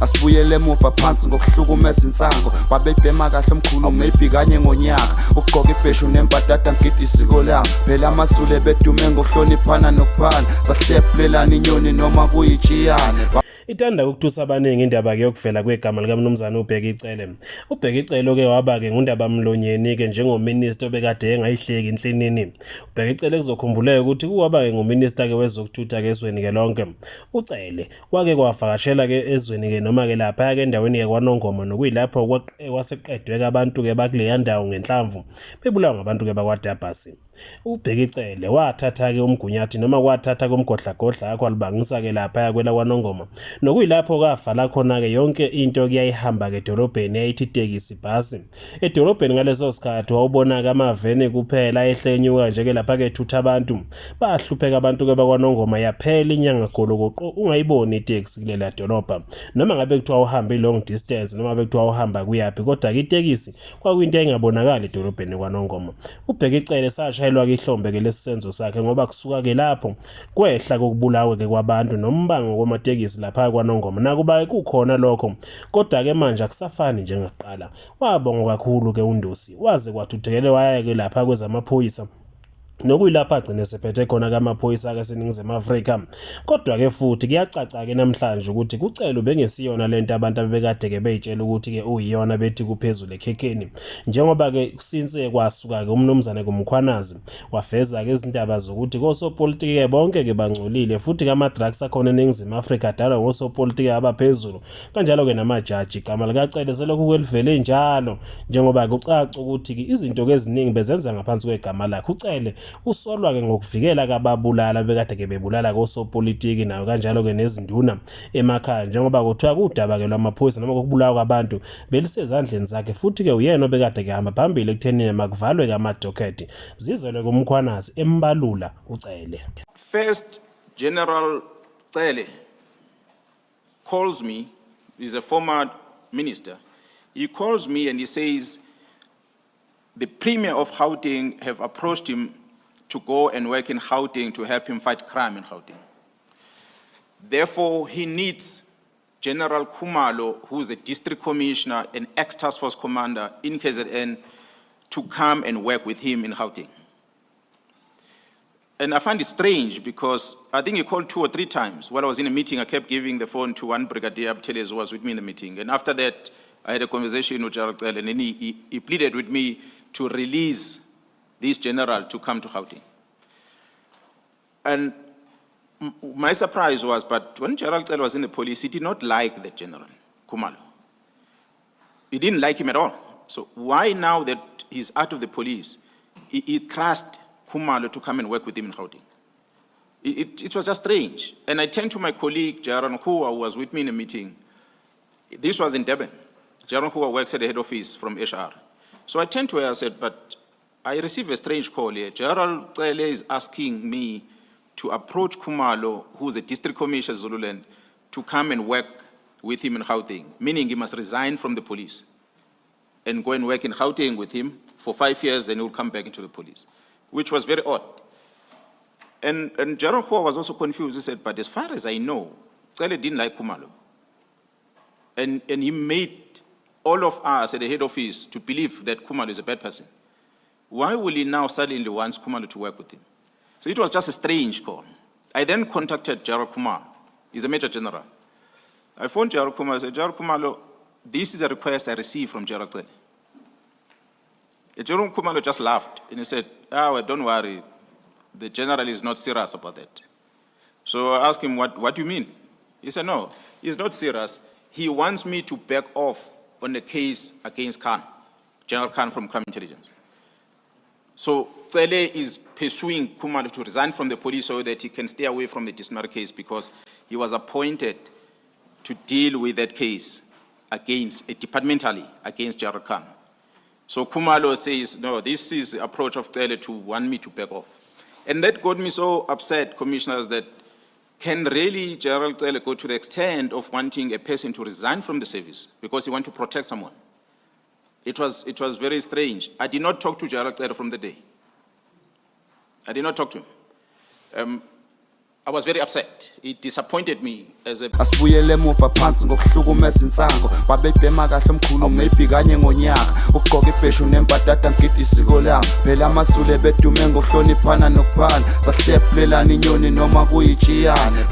Asibuyele emuva phansi ngokuhlukumeza insango babebhema kahle omkhulu maybe kanye ngonyaka ugqoka ibheshu nembadada ngidi isiko lami phela amasule bedume ngokuhloniphana nokuphana sahlephulelana inyoni noma kuyijiyane. Ithanda ukuthusa abaningi indaba ke yokuvela kwegama likaMnumzana uBhekicele. uBhekicele ke waba ke ngundaba mlonyeni ke njengominister obekade engayihleki inhlinini. uBhekicele kuzokhumbuleka ukuthi kuwaba ke nguminister ke wezokuthutha ke ezweni ke lonke. uCele wake kwavakashela ke ezweni ke noma ke lapha ke endaweni ke kwaNongoma nokuyilapho kwaseqedwe ke abantu ke bakuleya ndawo ngenhlamvu bebulawa ngabantu ke bakwaDabasi. uBhekicele wathatha ke umgunyathi noma wathatha komgodlagodla yakho alibangisa ke lapha kwela kwaNongoma nokuyilapho kavala khona ke yonke into kuyayihamba ke edolobheni yayithi itekisi bhasi edolobheni ngaleso sikhathi wawubona ke amavene kuphela ehlenyuka nje ke lapha ke thutha abantu bahlupheka abantu ke bakwaNongoma yaphela inyanga golokoqo ungayiboni itekisi kulela dolobha noma ngabe kuthiwa uhamba long distance noma ngabe kuthiwa uhamba kuyapi kodwa ke itekisi kwakuyinto engabonakala edolobheni kwaNongoma. uBhekicele sashayelwa ke ihlombe ke lesisenzo sakhe ngoba kusuka ke lapho kwehla kokubulawa ke kwabantu nombango kwamatekisi lapha kwaNongoma nakuba kukhona lokho kodwa ke manje akusafani njengakuqala. Wabonga kakhulu ke uNdosi waze kwathuthekele waya ke lapha kwezamaphoyisa nokuyilapha agcine sephethe khona kamaphoyisa ke seningizimu Afrika. Kodwa ke futhi kuyacaca ke namhlanje ukuthi kucela ubengesiyona lento abantu abekade ke beyitshela ukuthi ke uyiyona bethi kuphezulu ekhekheni njengoba ke since kwasuka ke umnumzane kuMkhwanazi wafeza ke izindaba zokuthi kosopolitiki ke bonke ke bangcolile futhi kama drugs akhona eningizimu Afrika adala kosopolitiki abaphezulu kanjalo ke namajaji igama likaCele selokhu kwelivele njalo njengoba kucaca ukuthi ke izinto eziningi bezenza ngaphansi kwegama lakhe. uCele usolwa ke ngokuvikela kababulala bekade ke bebulala kosopolitiki nayo kanjalo ke nezinduna emakhaya njengoba kuthiwa kudaba ke lwamaphoyisa noma kokubulawa kwabantu belisezandleni zakhe futhi ke uyena obekade ke hamba phambili ekuthenini makuvalwe kamadokhethi zizelwe kuMkhwanazi embalula uCele. First, General Cele calls me, he's a former minister, he calls me and he says the Premier of Gauteng have approached him to go and work in Gauteng to help him fight crime in Gauteng. Therefore, he needs General Khumalo, who is a district commissioner and ex-task force commander in KZN, to come and work with him in Gauteng. And I find it strange because I think he called 2 or 3 times. While I was in a meeting, I kept giving the phone to one Brigadier Abteles who was with me in the meeting. And after that, I had a conversation with General Cele, and then he pleaded with me to release this general to come to Gauteng. And my surprise was, but when General Cele was in the police, he did not like the general, Khumalo. He didn't like him at all. So why now that he's out of the police, he trusted Khumalo to come and work with him in Gauteng? It was just strange. And I turned to my colleague, Jaron Khua, who was with me in the meeting. This was in Durban. Jaron Khua works at the head office from HR. So I turned to her and said, but I received a strange call here. General Cele is asking me to approach Khumalo, who's a district commissioner Zululand, to come and work with him in Gauteng, meaning he must resign from the police and go and work in Gauteng with him for 5 years, then he will come back into the police, which was very odd. And Jaron Khua was also confused. He said, but as far as I know, Cele didn't like Khumalo. And he made all of us at the head office to believe that Khumalo is a bad person. Why will he now suddenly want Khumalo to work with him? So it was just a strange call. I then contacted Gerald Khumalo. He's a major general. I phoned Gerald Khumalo and said, Gerald Khumalo, this is a request I received from Gerald Cele. Gerald Khumalo just laughed and he said, well, don't worry, the general is not serious about that. So I asked him, what do you mean? He said, no, he's not serious. He wants me to back off on the case against Khan, General Khan from Crime Intelligence. So Cele is pursuing Khumalo to resign from the police so that he can stay away from the disciplinary case because he was appointed to deal with that case departmentally against General Khan. So Khumalo says, no, this is the approach of Cele to want me to back off. And that got me so upset, commissioners, that can really General Cele go to the extent of wanting a person to resign from the service because he wants to protect someone? It was very strange. I did not talk to General Cele from the day. I did not talk to him. I was very upset. It disappointed me as a Asibuyele emuva phansi ngokuhlukumeza insango babebhema kahle omkhulu maybe kanye ngonyaka ugqoka ibheshu nembadada ngidi isiko lami phela amasule bedume ngokuhloniphana nokuphana sahlephulelana inyoni noma kuyijiyane